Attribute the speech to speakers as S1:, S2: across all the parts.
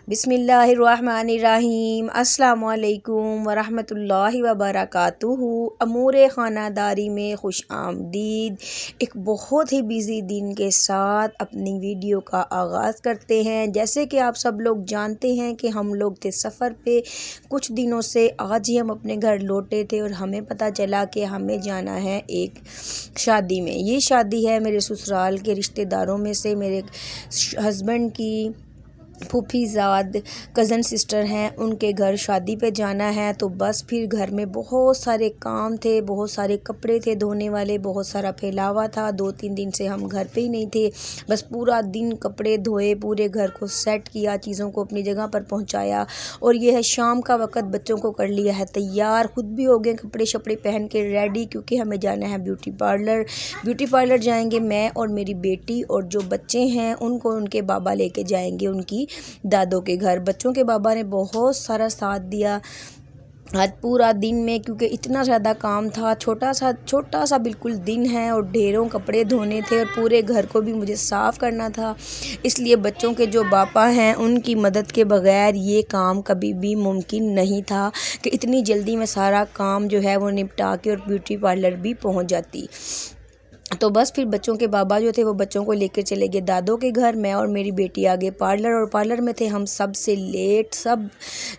S1: बिस्मिल्लाहिर्रहमानिर्रहीम अस्सलामु अलैकुम वरहमतुल्लाहि वबरकातुहू। अमूर ख़ानादारी में खुश आमदीद। एक बहुत ही बिज़ी दिन के साथ अपनी वीडियो का आगाज़ करते हैं। जैसे कि आप सब लोग जानते हैं कि हम लोग थे सफ़र पे कुछ दिनों से। आज ही हम अपने घर लौटे थे और हमें पता चला कि हमें जाना है एक शादी में। ये शादी है मेरे ससुराल के रिश्तेदारों में से, मेरे हस्बैंड की फूफीज़ाद कज़न सिस्टर हैं, उनके घर शादी पे जाना है। तो बस फिर घर में बहुत सारे काम थे, बहुत सारे कपड़े थे धोने वाले, बहुत सारा फैलावा था। 2-3 दिन से हम घर पे ही नहीं थे। बस पूरा दिन कपड़े धोए, पूरे घर को सेट किया, चीज़ों को अपनी जगह पर पहुंचाया। और ये है शाम का वक़्त, बच्चों को कर लिया है तैयार, ख़ुद भी हो गए कपड़े शपड़े पहन के रेडी, क्योंकि हमें जाना है ब्यूटी पार्लर। ब्यूटी पार्लर जाएंगे मैं और मेरी बेटी, और जो बच्चे हैं उनको उनके बाबा लेके जाएंगे उनकी दादों के घर। बच्चों के बाबा ने बहुत सारा साथ दिया आज पूरा दिन में, क्योंकि इतना ज़्यादा काम था। छोटा सा बिल्कुल दिन है और ढेरों कपड़े धोने थे और पूरे घर को भी मुझे साफ़ करना था। इसलिए बच्चों के जो पापा हैं उनकी मदद के बग़ैर ये काम कभी भी मुमकिन नहीं था कि इतनी जल्दी में सारा काम जो है वो निपटा के और ब्यूटी पार्लर भी पहुंच जाती। तो बस फिर बच्चों के बाबा जो थे वो बच्चों को लेकर चले गए दादों के घर। मैं और मेरी बेटी आ गए पार्लर, और पार्लर में थे हम सब से लेट। सब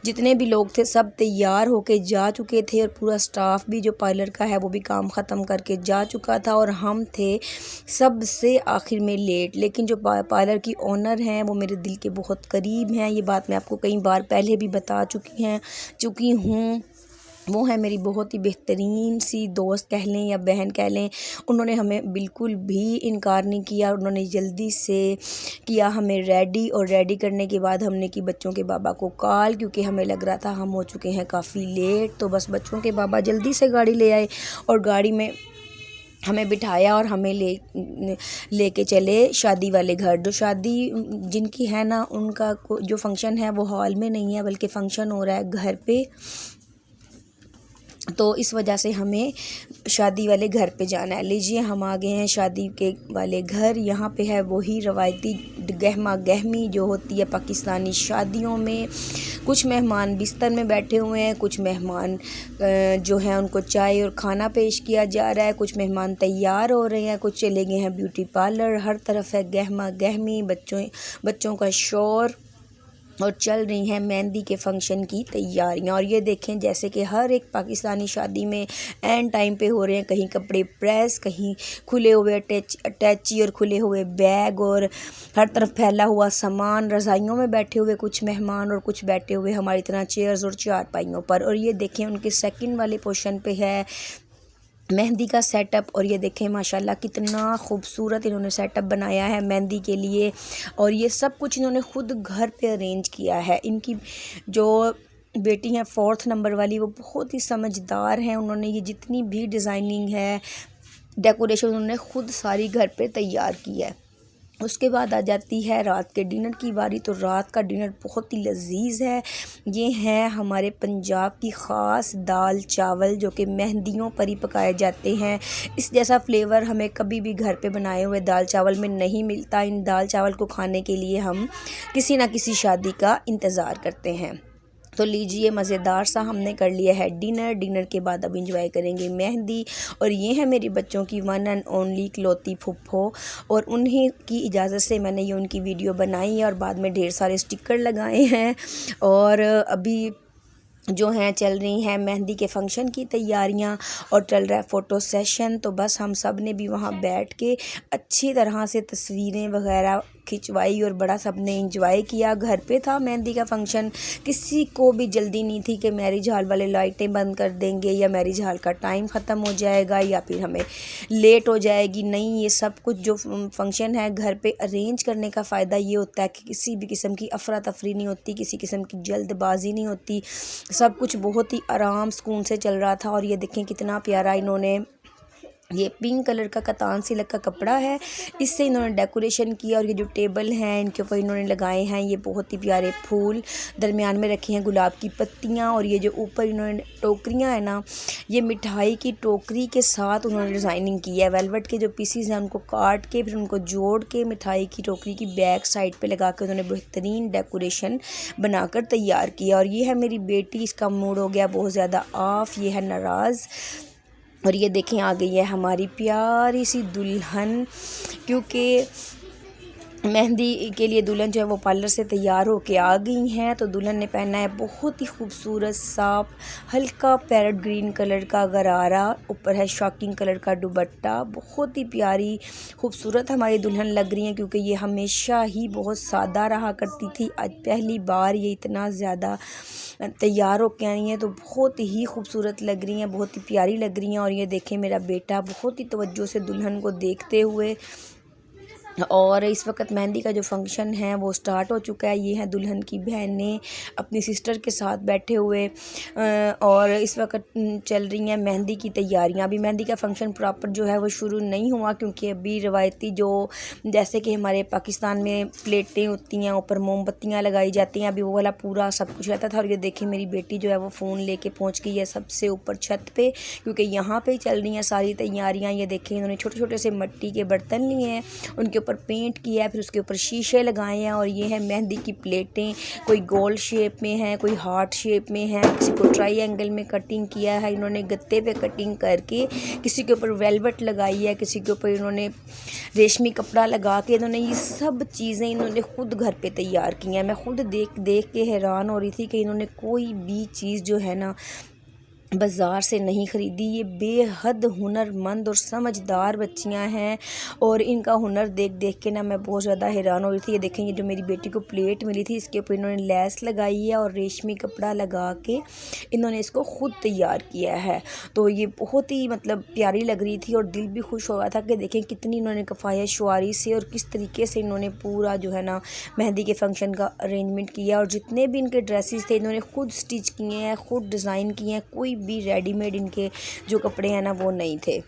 S1: जितने भी लोग थे सब तैयार होके जा चुके थे, और पूरा स्टाफ भी जो पार्लर का है वो भी काम ख़त्म करके जा चुका था, और हम थे सबसे आखिर में लेट। लेकिन जो पार्लर की ओनर हैं वो मेरे दिल के बहुत करीब हैं। ये बात मैं आपको कई बार पहले भी बता चुकी हूँ। वो है मेरी बहुत ही बेहतरीन सी दोस्त कह लें या बहन कह लें। उन्होंने हमें बिल्कुल भी इनकार नहीं किया। उन्होंने जल्दी से किया हमें रेडी, और रेडी करने के बाद हमने की बच्चों के बाबा को कॉल, क्योंकि हमें लग रहा था हम हो चुके हैं काफ़ी लेट। तो बस बच्चों के बाबा जल्दी से गाड़ी ले आए और गाड़ी में हमें बिठाया और हमें लेके चले शादी वाले घर। जो शादी जिनकी है ना, उनका जो फंक्शन है वो हॉल में नहीं है, बल्कि फ़ंक्शन हो रहा है घर पे। तो इस वजह से हमें शादी वाले घर पे जाना है। लीजिए हम आ गए हैं शादी के वाले घर। यहाँ पे है वही रवायती गहमा गहमी जो होती है पाकिस्तानी शादियों में। कुछ मेहमान बिस्तर में बैठे हुए हैं, कुछ मेहमान जो हैं उनको चाय और खाना पेश किया जा रहा है, कुछ मेहमान तैयार हो रहे हैं, कुछ चले गए हैं ब्यूटी पार्लर। हर तरफ है गहमा गहमी, बच्चों का शोर, और चल रही हैं मेहंदी के फंक्शन की तैयारियां। और ये देखें जैसे कि हर एक पाकिस्तानी शादी में एंड टाइम पे हो रहे हैं, कहीं कपड़े प्रेस, कहीं खुले हुए अटैची और खुले हुए बैग, और हर तरफ फैला हुआ सामान। रज़ाइयों में बैठे हुए कुछ मेहमान और कुछ बैठे हुए हमारी तरह चेयर्स और चारपाइयों पर। और ये देखें उनके सेकंड वाले पोर्शन पे है मेहंदी का सेटअप। और ये देखें माशाल्लाह कितना खूबसूरत इन्होंने सेटअप बनाया है मेहंदी के लिए, और ये सब कुछ इन्होंने ख़ुद घर पे अरेंज किया है। इनकी जो बेटी हैं 4th नंबर वाली, वो बहुत ही समझदार हैं। उन्होंने ये जितनी भी डिज़ाइनिंग है, डेकोरेशन उन्होंने ख़ुद सारी घर पे तैयार की है। उसके बाद आ जाती है रात के डिनर की बारी। तो रात का डिनर बहुत ही लजीज है। ये हैं हमारे पंजाब की ख़ास दाल चावल, जो कि मेहंदियों पर ही पकाए जाते हैं। इस जैसा फ्लेवर हमें कभी भी घर पे बनाए हुए दाल चावल में नहीं मिलता। इन दाल चावल को खाने के लिए हम किसी ना किसी शादी का इंतज़ार करते हैं। तो लीजिए मज़ेदार सा हमने कर लिया है डिनर। डिनर के बाद अब इंजॉय करेंगे मेहंदी। और ये है मेरी बच्चों की वन एंड ओनली इकलौती फुफ्फो, और उन्हीं की इजाज़त से मैंने ये उनकी वीडियो बनाई है, और बाद में ढेर सारे स्टिकर लगाए हैं। और अभी जो हैं चल रही हैं मेहंदी के फंक्शन की तैयारियां, और चल रहा है फ़ोटो सेशन। तो बस हम सब ने भी वहाँ बैठ के अच्छी तरह से तस्वीरें वगैरह खिंचवाई, और बड़ा सब ने इंजॉय किया। घर पे था मेहंदी का फंक्शन, किसी को भी जल्दी नहीं थी कि मैरिज हॉल वाले लाइटें बंद कर देंगे, या मैरिज हॉल का टाइम ख़त्म हो जाएगा, या फिर हमें लेट हो जाएगी। नहीं, ये सब कुछ जो फंक्शन है घर पे अरेंज करने का फ़ायदा ये होता है कि किसी भी किस्म की अफरा तफरी नहीं होती, किसी किस्म की जल्दबाजी नहीं होती। सब कुछ बहुत ही आराम सुकून से चल रहा था। और ये देखें कितना प्यारा इन्होंने ये पिंक कलर का कतान सिल्क का कपड़ा है, इससे इन्होंने डेकोरेशन किया। और ये जो टेबल हैं इनके ऊपर इन्होंने लगाए हैं ये बहुत ही प्यारे फूल, दरमियान में रखी हैं गुलाब की पत्तियाँ। और ये जो ऊपर इन्होंने टोकरियाँ हैं ना, ये मिठाई की टोकरी के साथ उन्होंने डिज़ाइनिंग की है। वेलवेट के जो पीसीज हैं उनको काट के फिर उनको जोड़ के मिठाई की टोकरी की बैक साइड पे लगा के उन्होंने बेहतरीन डेकोरेशन बनाकर तैयार किया। और ये है मेरी बेटी, इसका मूड हो गया बहुत ज़्यादा ऑफ, ये है नाराज़। और ये देखें आ गई है हमारी प्यारी सी दुल्हन, क्योंकि मेहंदी के लिए दुल्हन जो है वो पार्लर से तैयार होके आ गई हैं। तो दुल्हन ने पहना है बहुत ही खूबसूरत साफ हल्का पैरेट ग्रीन कलर का गरारा, ऊपर है शॉकिंग कलर का दुपट्टा। बहुत ही प्यारी खूबसूरत हमारी दुल्हन लग रही है, क्योंकि ये हमेशा ही बहुत सादा रहा करती थी। आज पहली बार ये इतना ज़्यादा तैयार होके आई हैं, तो बहुत ही खूबसूरत लग रही हैं, बहुत ही प्यारी लग रही हैं। और ये देखें मेरा बेटा बहुत ही तवज्जो से दुल्हन को देखते हुए। और इस वक्त मेहंदी का जो फंक्शन है वो स्टार्ट हो चुका है। ये हैं दुल्हन की बहनें अपनी सिस्टर के साथ बैठे हुए, और इस वक्त चल रही हैं मेहंदी की तैयारियां। अभी मेहंदी का फंक्शन प्रॉपर जो है वो शुरू नहीं हुआ, क्योंकि अभी रवायती जो जैसे कि हमारे पाकिस्तान में प्लेटें होती हैं, ऊपर मोमबत्तियां लगाई जाती हैं, अभी वो वाला पूरा सब कुछ रहता था। और ये देखिए मेरी बेटी जो है वो फ़ोन लेके पहुँच गई है सबसे ऊपर छत पे, क्योंकि यहाँ पे चल रही हैं सारी तैयारियाँ। ये देखें इन्होंने छोटे छोटे से मिट्टी के बर्तन लिए हैं, उनके ऊपर पेंट किया है, फिर उसके ऊपर शीशे लगाए हैं। और ये है मेहंदी की प्लेटें, कोई गोल शेप में है, कोई हार्ट शेप में है, किसी को ट्रायंगल में कटिंग किया है इन्होंने गत्ते पे कटिंग करके, किसी के ऊपर वेलवेट लगाई है, किसी के ऊपर इन्होंने रेशमी कपड़ा लगा के इन्होंने ये सब चीज़ें इन्होंने ख़ुद घर पे तैयार की हैं। मैं ख़ुद देख देख के हैरान हो रही थी कि इन्होंने कोई भी चीज़ जो है ना बाज़ार से नहीं ख़रीदी। ये बेहद हुनरमंद और समझदार बच्चियां हैं, और इनका हुनर देख देख के ना मैं बहुत ज़्यादा हैरान हो रही थी। ये देखें ये जो मेरी बेटी को प्लेट मिली थी इसके ऊपर इन्होंने लेस लगाई है और रेशमी कपड़ा लगा के इन्होंने इसको ख़ुद तैयार किया है। तो ये बहुत ही मतलब प्यारी लग रही थी, और दिल भी खुश हो रहा था कि देखें कितनी इन्होंने कफ़ायत शुआरी से और किस तरीके से इन्होंने पूरा जो है ना मेहंदी के फंक्शन का अरेंजमेंट किया। और जितने भी इनके ड्रेसेस थे इन्होंने ख़ुद स्टिच किए हैं, ख़ुद डिज़ाइन किए हैं, कोई भी रेडीमेड इनके जो कपड़े हैं ना वो नहीं थे।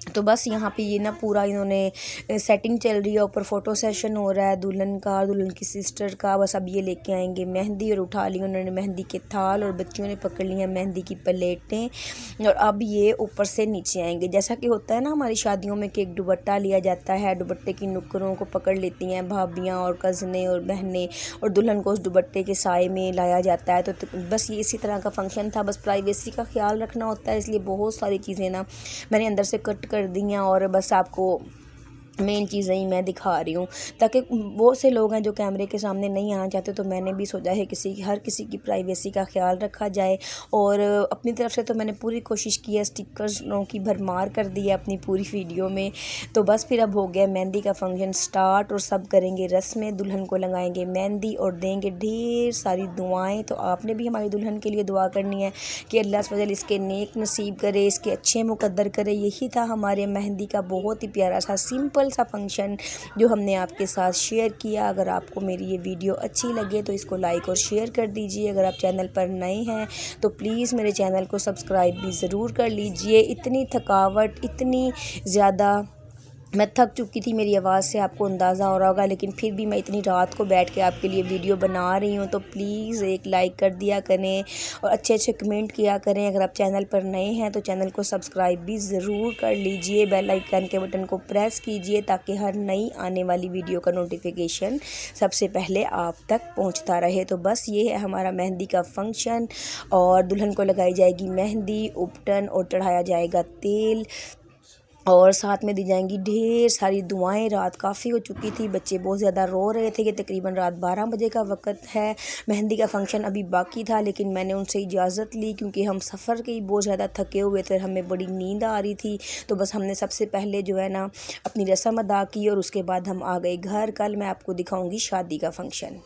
S1: तो बस यहाँ पे ये ना पूरा इन्होंने सेटिंग चल रही है, ऊपर फ़ोटो सेशन हो रहा है दुल्हन का, दुल्हन की सिस्टर का। बस अब ये लेके आएंगे मेहंदी, और उठा ली उन्होंने मेहंदी के थाल, और बच्चियों ने पकड़ ली हैं मेहंदी की प्लेटें। और अब ये ऊपर से नीचे आएंगे, जैसा कि होता है ना हमारी शादियों में कि एक दुपट्टा लिया जाता है, दुपट्टे की नुकरों को पकड़ लेती हैं भाभियाँ और कज़नें और बहनें, और दुल्हन को उस दुपट्टे के साए में लाया जाता है। तो बस ये इसी तरह का फंक्शन था। बस प्राइवेसी का ख्याल रखना होता है, इसलिए बहुत सारी चीज़ें ना मैंने अंदर से कट कर दी हैं, और बस आपको मेन चीज़ें ही मैं दिखा रही हूँ, ताकि बहुत से लोग हैं जो कैमरे के सामने नहीं आना चाहते। तो मैंने भी सोचा है हर किसी की प्राइवेसी का ख्याल रखा जाए, और अपनी तरफ से तो मैंने पूरी कोशिश की है, स्टिकर्सों की भरमार कर दी है अपनी पूरी वीडियो में। तो बस फिर अब हो गया मेहंदी का फंक्शन स्टार्ट, और सब करेंगे रस्में, दुल्हन को लगाएंगे मेहंदी और देंगे ढेर सारी दुआएँ। तो आपने भी हमारी दुल्हन के लिए दुआ करनी है कि अल्लाह फजल इसके नेक नसीब करे, इसके अच्छे मुकद्दर करे। यही था हमारे मेहंदी का बहुत ही प्यारा सा सिंपल सा फंक्शन जो हमने आपके साथ शेयर किया। अगर आपको मेरी ये वीडियो अच्छी लगे तो इसको लाइक और शेयर कर दीजिए। अगर आप चैनल पर नए हैं तो प्लीज़ मेरे चैनल को सब्सक्राइब भी ज़रूर कर लीजिए। इतनी थकावट, इतनी ज़्यादा मैं थक चुकी थी, मेरी आवाज़ से आपको अंदाज़ा हो रहा होगा, लेकिन फिर भी मैं इतनी रात को बैठ के आपके लिए वीडियो बना रही हूँ। तो प्लीज़ एक लाइक कर दिया करें और अच्छे अच्छे कमेंट किया करें। अगर आप चैनल पर नए हैं तो चैनल को सब्सक्राइब भी ज़रूर कर लीजिए, बेल आइकन के बटन को प्रेस कीजिए, ताकि हर नई आने वाली वीडियो का नोटिफिकेशन सबसे पहले आप तक पहुँचता रहे। तो बस ये है हमारा मेहंदी का फंक्शन, और दुल्हन को लगाई जाएगी मेहंदी, उपटन, और चढ़ाया जाएगा तेल, और साथ में दी जाएंगी ढेर सारी दुआएं। रात काफ़ी हो चुकी थी, बच्चे बहुत ज़्यादा रो रहे थे कि तकरीबन रात 12 बजे का वक्त है, मेहंदी का फंक्शन अभी बाकी था। लेकिन मैंने उनसे इजाज़त ली, क्योंकि हम सफ़र के बहुत ज़्यादा थके हुए थे, हमें बड़ी नींद आ रही थी। तो बस हमने सबसे पहले जो है ना अपनी रस्म अदा की, और उसके बाद हम आ गए घर। कल मैं आपको दिखाऊँगी शादी का फंक्शन।